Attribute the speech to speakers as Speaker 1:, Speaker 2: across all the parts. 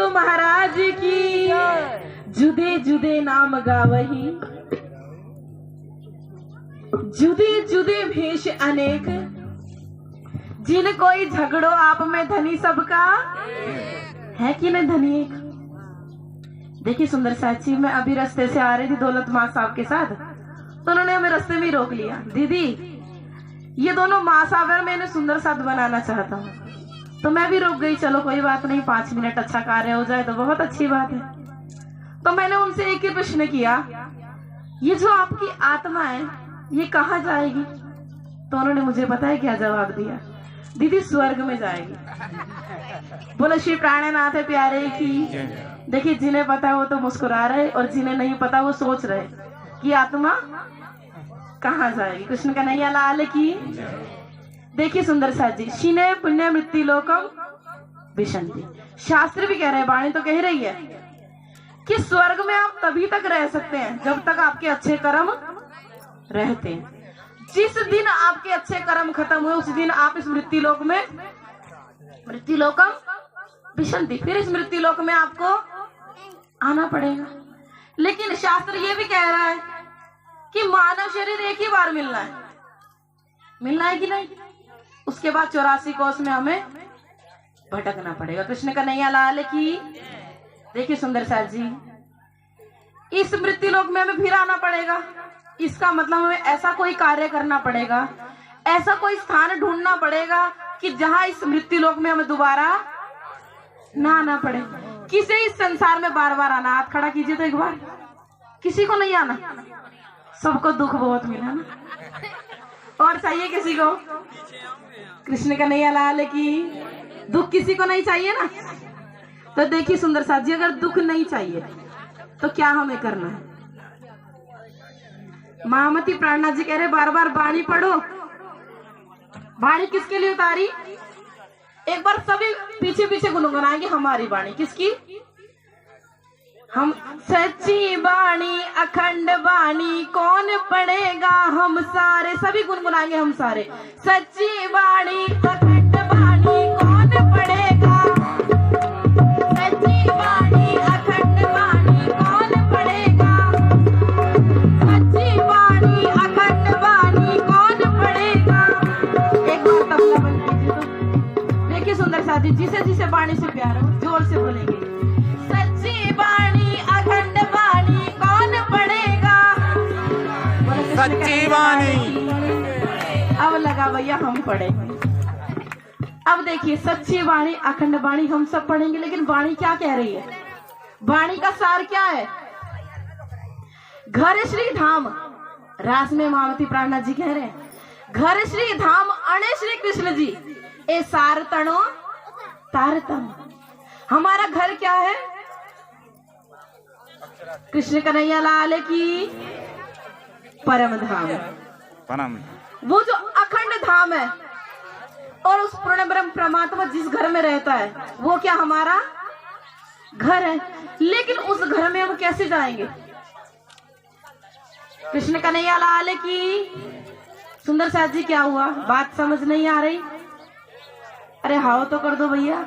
Speaker 1: गुरु महाराज की। जुदे जुदे नाम गावही, जुदे जुदे भेष अनेक, जिन कोई झगड़ो आप में धनी सबका, है कि नहीं धनी एक। देखिए सुंदर साची, मैं अभी रास्ते से आ रही थी दौलत माँ साहब के साथ, तो उन्होंने हमें रास्ते में ही रोक लिया। दीदी ये दोनों माँ साहब और मैंने सुंदर साथ बनाना चाहता हूँ, तो मैं भी रुक गई। चलो कोई बात नहीं, 5 मिनट अच्छा कार्य हो जाए तो बहुत अच्छी बात है। तो मैंने उनसे एक ही प्रश्न किया, ये जो आपकी आत्मा है ये कहाँ जाएगी। तो उन्होंने मुझे पता है क्या जवाब दिया, दीदी स्वर्ग में जाएगी। बोले श्री प्राणनाथ प्यारे की। देखिए जिन्हें पता है वो तो मुस्कुरा रहे, और जिन्हें नहीं पता वो सोच रहे कि आत्मा कहाँ जाएगी। कृष्ण कन्हैया लाल की। देखिए सुंदर साथ जी, शिने पुण्य मृत्यु लोकम विशंति, शास्त्र भी कह रहे हैं, वाणी तो कह रही है कि स्वर्ग में आप तभी तक रह सकते हैं जब तक आपके अच्छे कर्म रहते हैं। जिस दिन आपके अच्छे कर्म खत्म हुए उस दिन आप इस मृत्यु लोक में, मृत्यु लोकम विशंति, फिर इस मृत्यु लोक में आपको आना पड़ेगा। लेकिन शास्त्र ये भी कह रहा है कि मानव शरीर एक ही बार मिलना है कि नहीं, उसके बाद 84 कोस में हमें भटकना पड़ेगा। कृष्ण कन्हैया लाल की। देखिए सुंदर साथ जी, इस मृत्यु लोक में हमें फिर आना पड़ेगा। इसका मतलब हमें ऐसा कोई कार्य करना पड़ेगा, ऐसा कोई स्थान ढूंढना पड़ेगा कि जहां इस मृत्यु लोक में हमें दोबारा ना आना पड़े। किसे इस संसार में बार बार आना, हाथ खड़ा कीजिए तो एक बार। किसी को नहीं आना, सबको दुख बहुत मिला ना, और चाहिए किसी को। कृष्ण कन्हैया लाल की। दुख किसी को नहीं चाहिए ना। तो देखिए सुंदर साथ जी, अगर दुख नहीं चाहिए तो क्या हमें करना है। महामती प्राणनाथ जी कह रहे बार बार वाणी पढ़ो। वाणी किसके लिए उतारी, एक बार सभी पीछे पीछे गुनगुनाएंगे। हमारी वाणी किसकी, हम सच्ची वाणी अखंड वाणी कौन पढ़ेगा हम सारे, सभी गुनगुनाएंगे हम सारे। सच्ची वाणी अखंड वाणी कौन पढ़ेगा, सच्ची वाणी अखंड वाणी कौन पढ़ेगा, सच्ची वाणी अखंड वाणी कौन पढ़ेगा। एक बार तबला बंद कीजिए तो। देखिए सुंदर साथी, जिसे जिसे वाणी से प्यार हो जोर से बोलेंगे, सच्ची वाणी अखंड वाणी कौन पढ़ेगा, सच्ची वाणी। अब लगा भैया हम पढ़ेंगे। अब देखिए सच्ची वाणी अखंड वाणी हम सब पढ़ेंगे, लेकिन वाणी क्या कह रही है, वाणी का सार क्या है। घर श्री धाम, रास में महामती प्राणनाथ जी कह रहे हैं, घर श्री धाम अणे श्री कृष्ण जी ए सार तणो तारतम। हमारा घर क्या है, कृष्ण कन्हैया लाल की। परम धाम, वो जो अखंड धाम है, और उस पूर्ण ब्रह्म परमात्मा जिस घर में रहता है वो क्या हमारा घर है। लेकिन उस घर में हम कैसे जाएंगे। कृष्ण कन्हैया लाल की। सुंदर साथ जी क्या हुआ, बात समझ नहीं आ रही। अरे हाओ तो कर दो भैया।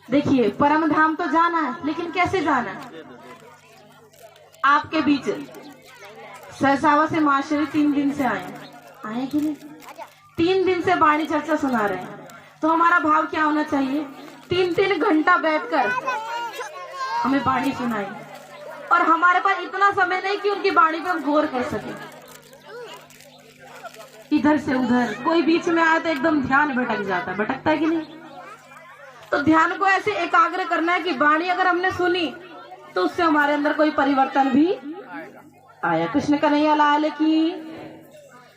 Speaker 1: देखिए परम धाम तो जाना है, लेकिन कैसे जाना है। आपके बीच सरसावा से माशरे 3 दिन से आए कि नहीं, 3 दिन से वाणी चर्चा सुना रहे हैं। तो हमारा भाव क्या होना चाहिए, 3-3 घंटा बैठकर हमें वाणी सुनाए, और हमारे पास इतना समय नहीं कि उनकी वाणी पे हम गौर कर सके। इधर से उधर कोई बीच में आए तो एकदम ध्यान भटक जाता है, भटकता है कि नहीं। तो ध्यान को ऐसे एकाग्र करना है कि वाणी अगर हमने सुनी तो उससे हमारे अंदर कोई परिवर्तन भी आया। कृष्ण कन्हैया लाल की।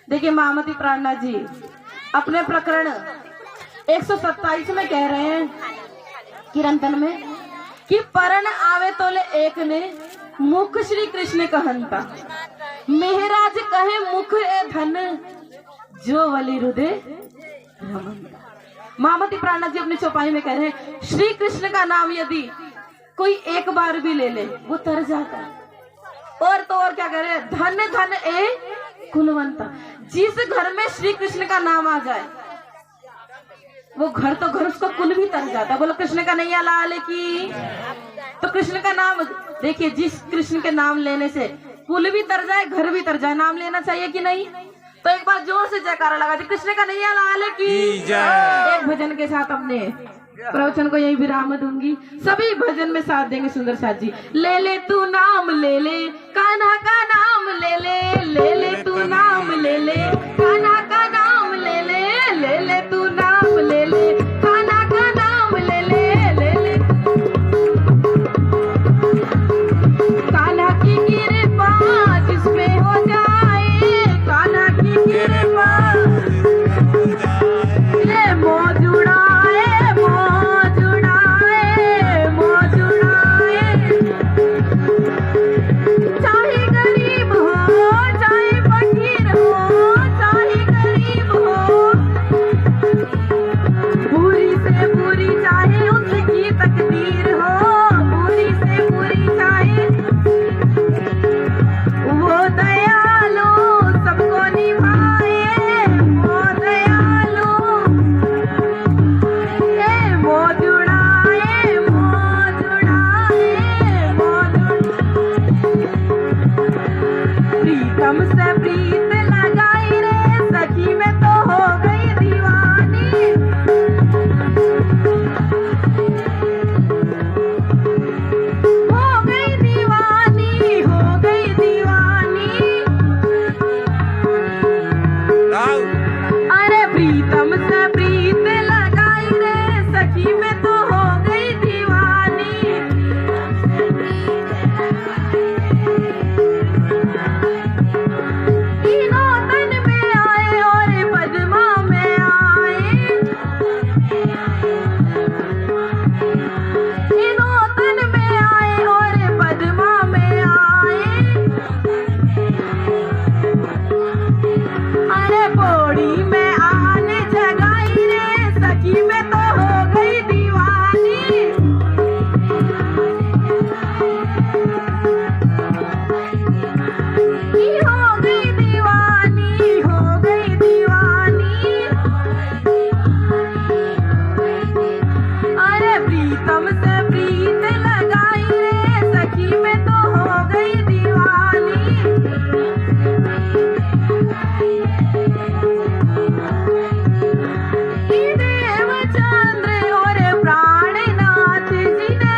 Speaker 1: देखिए महामती प्राणनाथ जी अपने प्रकरण 127 में कह रहे हैं कीर्तन में कि परण आवे तोले एक ने मुख श्री कृष्ण कहंता, मेहराज कहे मुख ए धन जो वली हृदय रमंता। महामती प्राणनाथ जी अपनी चौपाई में कह रहे हैं श्री कृष्ण का नाम यदि कोई एक बार भी ले ले वो तर जाता है। और तो और क्या कह रहे हैं, धन धन ए कुलवंता। जिस घर में श्री कृष्ण का नाम आ जाए वो घर तो घर, उसका कुल भी तर जाता। बोलो कृष्ण कन्हैया लाल की। तो कृष्ण का नाम देखिए, जिस कृष्ण के नाम लेने से कुल भी तर जाए, घर भी तर जाए, नाम लेना चाहिए कि नहीं? तो एक बार जोर से जयकारा लगा दी, कृष्ण कन्हैया लाल की जय। एक भजन के साथ अपने प्रवचन को यही विराम दूंगी। सभी भजन में साथ देंगे सुंदर साथ जी। ले ले तू नाम ले ले, कान्हा का नाम ले ले, ले ले तू नाम ले ले, कान्हा का नाम ले ले, ले ले तू नाम ले ले, कान्हा का नाम ले ले, ले ले कान्हा की कृपा जिस पे हो जाए, कान्हा की कृपा ये मौज उड़ाए, मौज उड़ाए, मौज उड़ाए। चाहे गरीब हो, चाहे फकीर हो, चाहे गरीब हो, बुरी से बुरी चाहे उसकी तकदीर हो, बुरी से बुरी चाहे वो दयालु सबको निभाए, वो दयालु ये मौज उड़ाए, मौज उड़ाए, मौज उड़ाए। प्रीतम से प्रीत लगाई रे सखी में तो हो गई दीवानी, हो गई दीवानी, हो गई दीवानी। अरे प्रीतम से प्रीत लगाई रे सखी में तो हो गई दीवानी। तीनों तन में आए और पद्मा में आए, तीनों तन में आए और पद्मा में आए। अरे पौड़ी में आने जगाई रे सखी में तो हो गई दीवानी। हो गई दीवानी, हो गई दीवानी। अरे प्रीतम से प्रीत लगाई रे सखी में तो हो गई दीवानी। देवचंद्र और प्राणनाथ जी ने,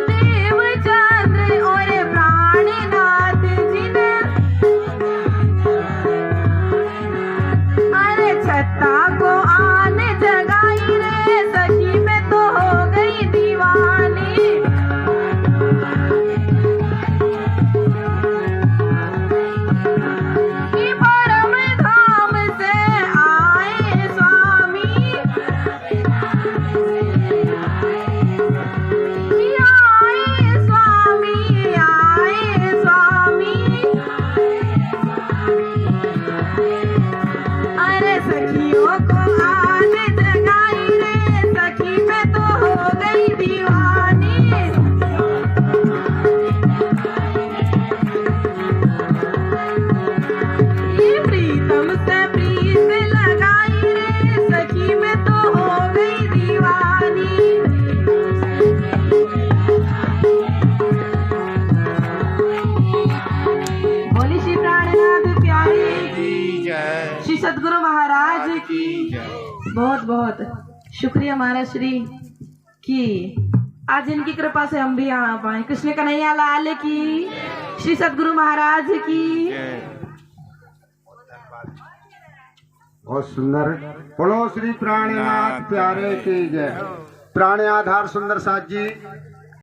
Speaker 1: देवचंद्र और प्राणनाथ जी ने, अरे छत्ता को आने जगाई रे सखी में तो हो गई दीवानी। कि परम धाम से आए स्वामी, कि आए स्वामी, आए स्वामी। अरे सखियों को आने जगाई रे सखी में तो हो गई दीवानी। ये प्रीतम से प्रीत लगाई रे सखी में तो हो गई दीवानी। बोली श्री प्राणनाथ प्यारे की
Speaker 2: जय,
Speaker 1: श्री सद्गुरु महाराज की
Speaker 2: जय।
Speaker 1: बहुत बहुत शुक्रिया महाराज श्री की आज इनकी कृपा से हम भी यहाँ आ पाए। कृष्ण कन्हैया लाल की, श्री सद्गुरु महाराज की।
Speaker 3: बहुत सुंदर। बोलो श्री प्राणनाथ प्यारे की जय। प्राण आधार सुंदर साथ जी